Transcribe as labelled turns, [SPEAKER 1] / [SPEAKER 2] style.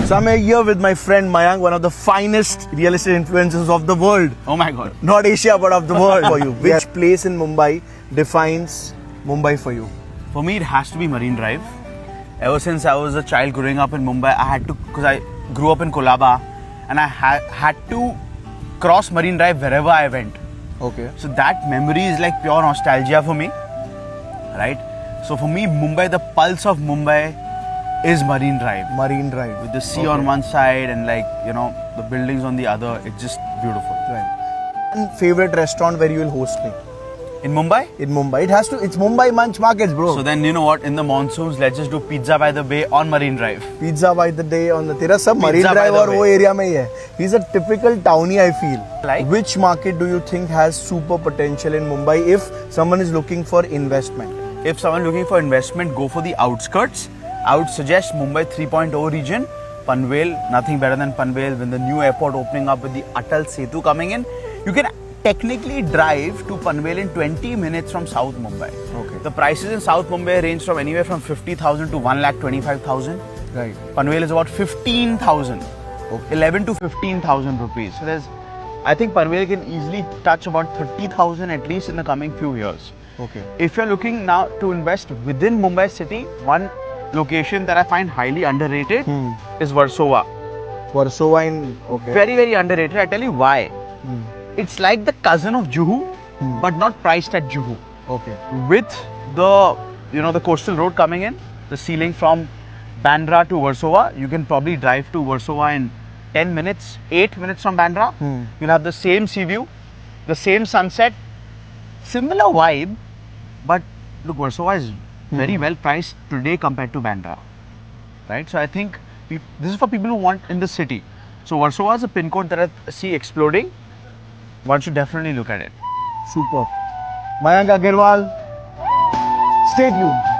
[SPEAKER 1] So I'm here with my friend Mayank, one of the finest real estate influencers of the world.
[SPEAKER 2] Oh my God.
[SPEAKER 1] Not Asia, but of the world for you. Which place in Mumbai defines Mumbai for you?
[SPEAKER 2] For me, it has to be Marine Drive. Ever since I was a child growing up in Mumbai, I had to, because I grew up in Kolaba, and I had to cross Marine Drive wherever I went.
[SPEAKER 1] Okay.
[SPEAKER 2] So that memory is like pure nostalgia for me, right? So for me, Mumbai, the pulse of Mumbai is Marine Drive.
[SPEAKER 1] Marine Drive.
[SPEAKER 2] With the sea on one side and the buildings on the other, it's just beautiful.
[SPEAKER 1] Right. And favorite restaurant where you will host me?
[SPEAKER 2] In Mumbai?
[SPEAKER 1] In Mumbai. It's Mumbai Munch Markets, bro.
[SPEAKER 2] So then, you know what, in the monsoons, let's just do Pizza by the Bay on Marine Drive.
[SPEAKER 1] Pizza by the Day on the... Tera sab Marine Drive और वो area में ही है. He's a typical townie, I feel.
[SPEAKER 2] Like?
[SPEAKER 1] Which market do you think has super potential in Mumbai if someone is looking for investment?
[SPEAKER 2] If someone looking for investment, go for the outskirts. I would suggest Mumbai 3.0 region, Panvel, nothing better than Panvel. When the new airport opening up with the Atal Setu coming in, you can technically drive to Panvel in 20 minutes from South Mumbai.
[SPEAKER 1] Okay.
[SPEAKER 2] The prices in South Mumbai range from anywhere from 50,000 to 1,25,000.
[SPEAKER 1] Right.
[SPEAKER 2] Panvel is about 15,000, 11 to 15,000 rupees. So I think Panvel can easily touch about 30,000 at least in the coming few years.
[SPEAKER 1] Okay.
[SPEAKER 2] If you're looking now to invest within Mumbai city, one location that I find highly underrated is Versova.
[SPEAKER 1] Versova in... Okay.
[SPEAKER 2] Very, very underrated. I tell you why. It's like the cousin of Juhu, but not priced at Juhu.
[SPEAKER 1] Okay.
[SPEAKER 2] With the, the coastal road coming in, the ceiling from Bandra to Versova, you can probably drive to Versova in 10 minutes, 8 minutes from Bandra. You'll have the same sea view, the same sunset, similar vibe, but look, Versova is very well priced today compared to Bandra, right? So I think this is for people who want in the city. So Versova is a pin code that I see exploding. One should definitely look at it.
[SPEAKER 1] Super. Mayank Agarwal, stay tuned.